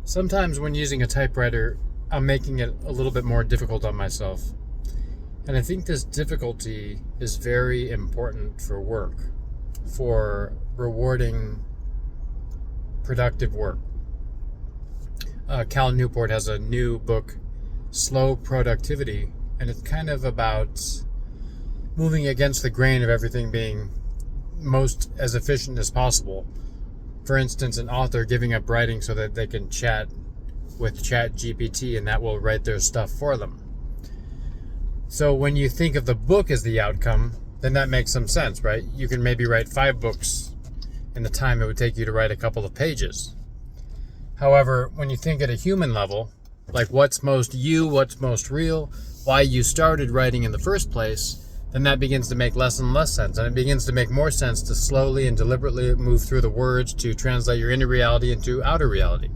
Sometimes when using a typewriter, I'm making it a little bit more difficult on myself. And I think this difficulty is very important for work, for rewarding productive work. Cal Newport has a new book, Slow Productivity, and it's kind of about moving against the grain of everything being most as efficient as possible. For instance, an author giving up writing so that they can chat with Chat GPT and that will write their stuff for them. So when you think of the book as the outcome, then that makes some sense, right? You can maybe write 5 books in the time it would take you to write a couple of pages. However, when you think at a human level, like what's most you, what's most real, why you started writing in the first place, then that begins to make less and less sense. And it begins to make more sense to slowly and deliberately move through the words to translate your inner reality into outer reality.